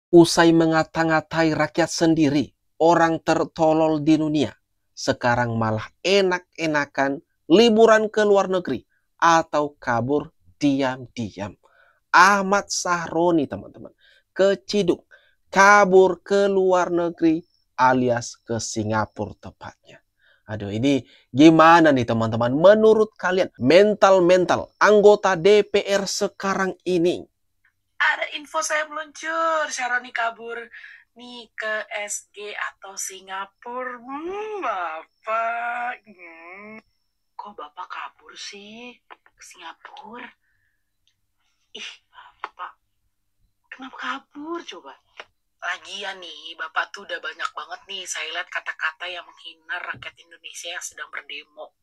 Usai mengata-ngatai rakyat sendiri, orang tertolol di dunia, sekarang malah enak-enakan liburan ke luar negeri atau kabur diam-diam. Ahmad Sahroni, teman-teman, keciduk, kabur ke luar negeri alias ke Singapura tepatnya. Aduh, ini gimana nih teman-teman? Menurut kalian mental-mental anggota DPR sekarang ini? Ada info saya meluncur, Syaroni kabur nih ke SG atau Singapura. Bapak. Kok Bapak kabur sih ke Singapura? Ih, Bapak. Kenapa kabur coba? Lagian nih, Bapak tuh udah banyak banget nih saya lihat kata-kata yang menghina rakyat Indonesia yang sedang berdemo.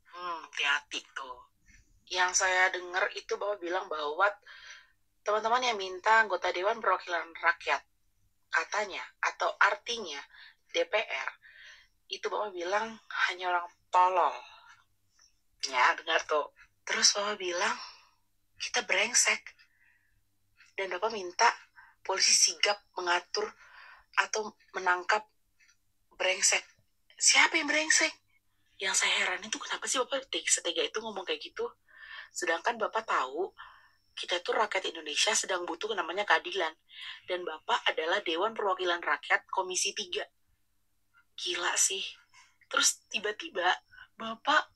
Hati-hati tuh. Yang saya dengar itu Bapak bilang bahwa teman-teman yang minta anggota Dewan Perwakilan Rakyat katanya atau artinya DPR itu Bapak bilang hanya orang tolol. Ya, dengar tuh. Terus Bapak bilang kita brengsek. Dan Bapak minta polisi sigap mengatur atau menangkap brengsek. Siapa yang brengsek? Yang saya heran itu kenapa sih Bapak setega itu ngomong kayak gitu? Sedangkan Bapak tahu kita tuh rakyat Indonesia sedang butuh namanya keadilan. Dan Bapak adalah Dewan Perwakilan Rakyat Komisi 3. Gila sih. Terus tiba-tiba Bapak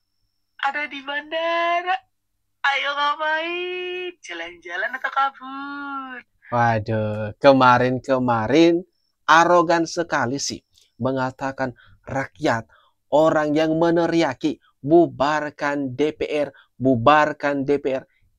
ada di bandara. Ayo ngapain? Jalan-jalan atau kabur? Waduh, kemarin-kemarin arogan sekali sih mengatakan rakyat, orang yang meneriaki bubarkan DPR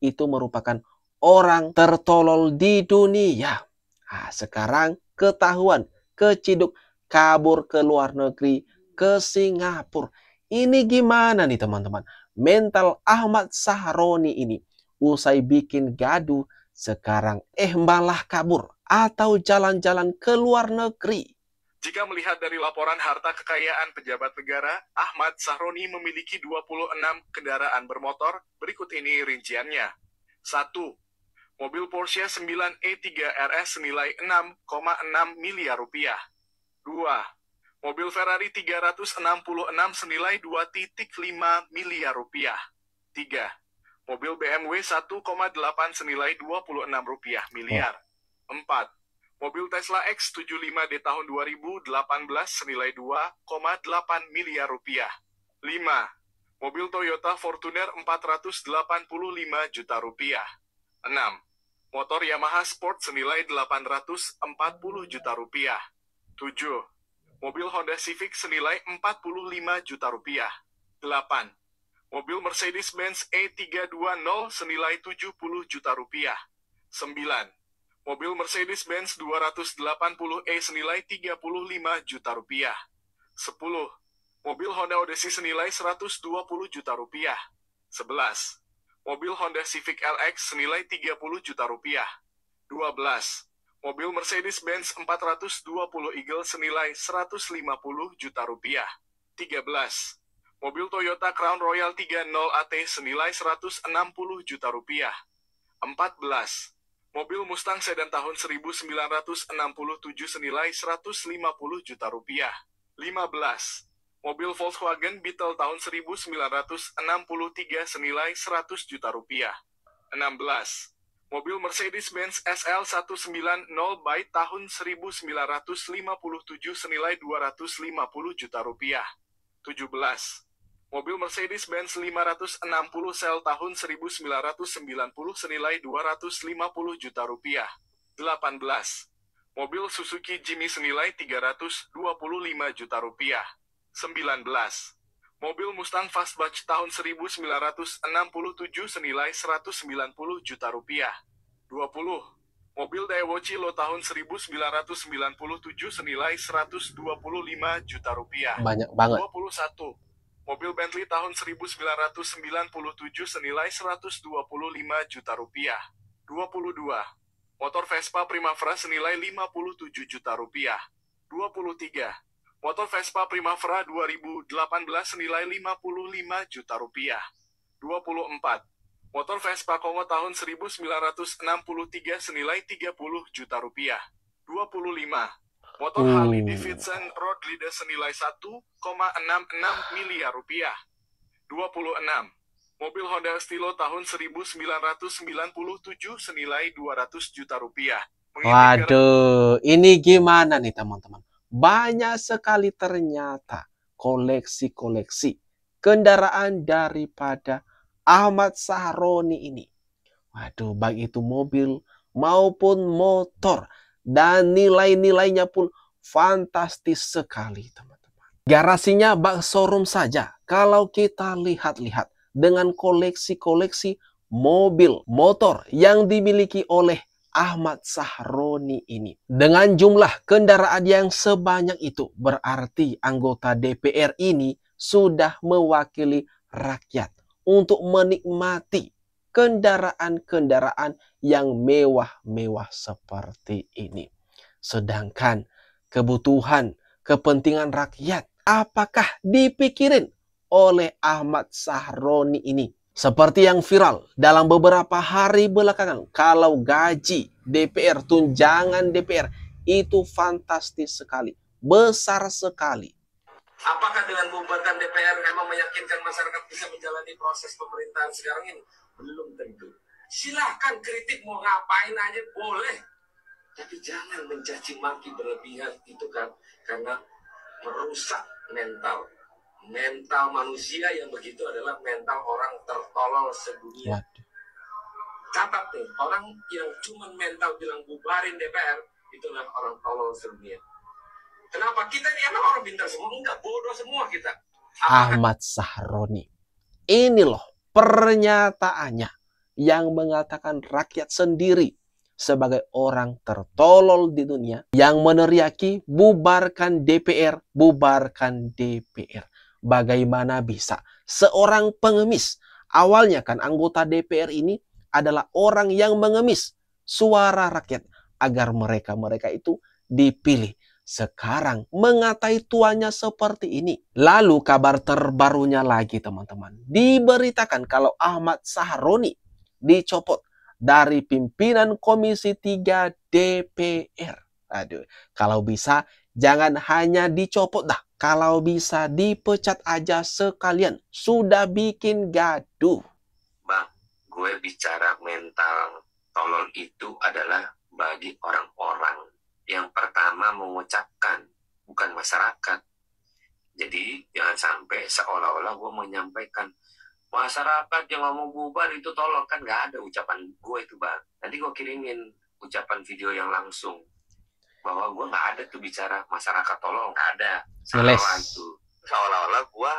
itu merupakan orang tertolol di dunia. Nah, sekarang ketahuan, keciduk, kabur ke luar negeri, ke Singapura. Ini gimana nih teman-teman? Mental Ahmad Sahroni ini usai bikin gaduh sekarang malah kabur atau jalan-jalan ke luar negeri. Jika melihat dari laporan harta kekayaan pejabat negara, Ahmad Sahroni memiliki 26 kendaraan bermotor. Berikut ini rinciannya. 1. Mobil Porsche 9E3 RS senilai 6,6 miliar rupiah. 2. Mobil Ferrari 366 senilai 2,5 miliar rupiah. 3. Mobil BMW 1,8 senilai 26 rupiah miliar. 4. Mobil Tesla X75D tahun 2018 senilai 2,8 miliar rupiah. 5. Mobil Toyota Fortuner 485 juta rupiah. 6. Motor Yamaha Sport senilai 840 juta rupiah. 7. Mobil Honda Civic senilai 45 juta rupiah. 8. Mobil Mercedes-Benz E320 senilai 70 juta rupiah. 9. Mobil Mercedes-Benz 280E senilai 35 juta rupiah. 10. Mobil Honda Odyssey senilai 120 juta rupiah. 11. Mobil Honda Civic LX senilai 30 juta rupiah. 12. Mobil Mercedes-Benz 420 Eagle senilai 150 juta rupiah. 13. Mobil Toyota Crown Royal 30 AT senilai 160 juta rupiah. 14. Mobil Mustang sedan tahun 1967 senilai 150 juta rupiah. 15. Mobil Volkswagen Beetle tahun 1963 senilai 100 juta rupiah. 16. Mobil Mercedes-Benz SL190 Byte tahun 1957 senilai 250 juta rupiah. 17. Mobil Mercedes-Benz 560 Cell tahun 1990 senilai 250 juta rupiah. 18. Mobil Suzuki Jimny senilai 325 juta rupiah. 19. Mobil Mustang Fastback tahun 1967 senilai 190 juta rupiah. 20. Mobil Daewoo Chilo tahun 1997 senilai 125 juta rupiah. Banyak banget. 21. Mobil Bentley tahun 1997 senilai 125 juta rupiah. 22. Motor Vespa Primavera senilai 57 juta rupiah. 23. Motor Vespa Primavera 2018 senilai 55 juta rupiah. 24. Motor Vespa Kongo tahun 1963 senilai 30 juta rupiah. 25. Motor Harley Davidson Road Leader senilai 1,66 miliar rupiah. 26. Mobil Honda Stilo tahun 1997 senilai 200 juta rupiah. Waduh, ini gimana nih teman-teman? Banyak sekali ternyata koleksi-koleksi kendaraan daripada Ahmad Sahroni ini. Waduh, baik itu mobil maupun motor. Dan nilai-nilainya pun fantastis sekali teman-teman. Garasinya bak showroom saja. Kalau kita lihat-lihat dengan koleksi-koleksi mobil, motor yang dimiliki oleh Ahmad Sahroni ini. Dengan jumlah kendaraan yang sebanyak itu, berarti anggota DPR ini sudah mewakili rakyat untuk menikmati kendaraan-kendaraan yang mewah-mewah seperti ini. Sedangkan kebutuhan, kepentingan rakyat, apakah dipikirin oleh Ahmad Sahroni ini? Seperti yang viral dalam beberapa hari belakangan, kalau gaji DPR, tunjangan DPR itu fantastis sekali, besar sekali. Apakah dengan membubarkan DPR memang meyakinkan masyarakat bisa menjalani proses pemerintahan sekarang ini? Belum tentu. Silahkan kritik mau ngapain aja boleh. Tapi jangan mencaci maki berlebihan itu kan. Karena merusak mental. Mental manusia yang begitu adalah mental orang tertolol sedunia. Catat nih, orang yang cuma mental bilang bubarin DPR, itulah orang tolol sedunia. Kenapa? Kita ini emang orang pintar semua? Enggak, bodoh semua kita. Ahmad Sahroni. Ini loh pernyataannya yang mengatakan rakyat sendiri sebagai orang tertolol di dunia yang meneriaki bubarkan DPR, bubarkan DPR. Bagaimana bisa seorang pengemis, awalnya kan anggota DPR ini adalah orang yang mengemis suara rakyat agar mereka itu dipilih. Sekarang mengatai tuannya seperti ini. Lalu kabar terbarunya lagi teman-teman. Diberitakan kalau Ahmad Sahroni dicopot dari pimpinan Komisi 3 DPR. Aduh, kalau bisa jangan hanya dicopot dah. Kalau bisa dipecat aja sekalian. Sudah bikin gaduh. Bang, gue bicara mental tolol itu adalah bagi orang-orang yang pertama mengucapkan, bukan masyarakat. Jadi jangan sampai seolah-olah gue menyampaikan masyarakat yang ngomong bubar itu tolol, kan nggak ada ucapan gue itu bang. Nanti gue kirimin ucapan video yang langsung bahwa gue nggak ada tuh bicara masyarakat tolol, nggak ada. Seolah-olah gue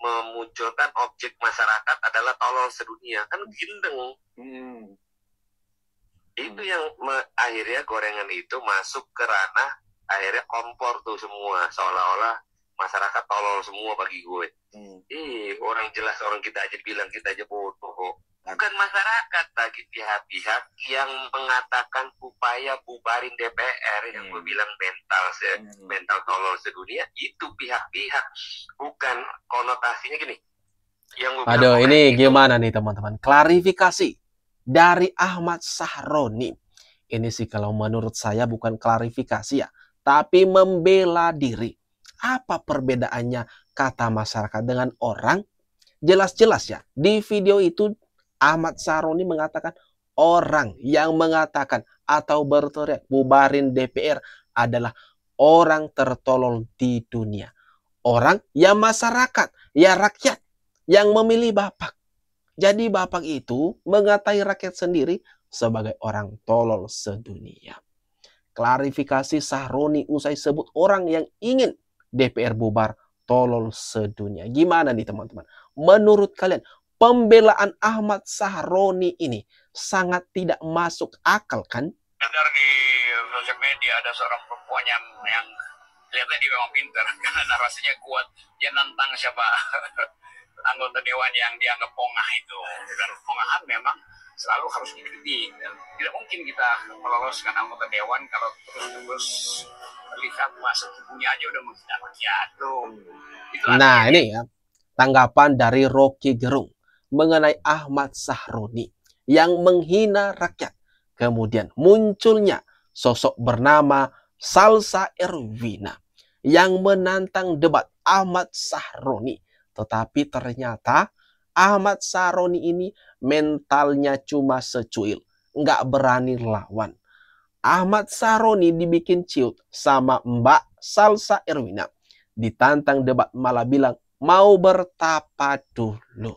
memunculkan objek masyarakat adalah tolol sedunia, kan gendeng. Itu yang akhirnya gorengan itu masuk ke ranah akhirnya kompor tuh semua, seolah-olah masyarakat tolol semua bagi gue. Orang jelas orang kita aja bilang kita aja bodoh. Bukan masyarakat, bagi pihak-pihak yang mengatakan upaya bubarin DPR yang gue bilang mental tolol sedunia, itu pihak-pihak, bukan konotasinya gini. Aduh, ini gimana nih teman-teman? Klarifikasi dari Ahmad Sahroni. Ini sih kalau menurut saya bukan klarifikasi ya, tapi membela diri. Apa perbedaannya kata masyarakat dengan orang? Jelas-jelas ya, di video itu Ahmad Sahroni mengatakan orang yang mengatakan atau berteriak bubarin DPR adalah orang tertolol di dunia. Orang yang masyarakat, ya rakyat yang memilih Bapak. Jadi Bapak itu mengatai rakyat sendiri sebagai orang tolol sedunia. Klarifikasi Sahroni usai sebut orang yang ingin DPR bubar tolol sedunia. Gimana nih teman-teman? Menurut kalian pembelaan Ahmad Sahroni ini sangat tidak masuk akal kan? Benar di sosial media ada seorang perempuan yang kelihatannya dia memang pintar karena narasinya kuat. Dia nantang siapa anggota dewan yang dianggap pongah itu. Dan pongahan memang selalu harus dikritik. Dan tidak mungkin kita meloloskan anggota dewan kalau terus lihat masa tubuhnya aja udah menghina rakyat. Nah ini ya tanggapan dari Rocky Gerung mengenai Ahmad Sahroni yang menghina rakyat. Kemudian munculnya sosok bernama Salsa Erwina yang menantang debat Ahmad Sahroni. Tetapi ternyata Ahmad Sahroni ini mentalnya cuma secuil, nggak berani lawan. Ahmad Sahroni dibikin ciut sama Mbak Salsa Erwina. Ditantang debat malah bilang mau bertapa dulu.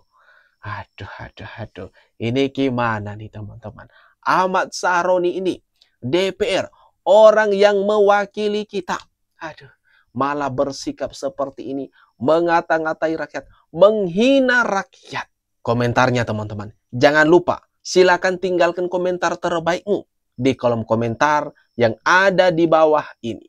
Aduh. Ini gimana nih teman-teman? Ahmad Sahroni ini DPR, orang yang mewakili kita. Malah bersikap seperti ini, mengata-ngatai rakyat, menghina rakyat. Komentarnya teman-teman, jangan lupa silakan tinggalkan komentar terbaikmu di kolom komentar yang ada di bawah ini.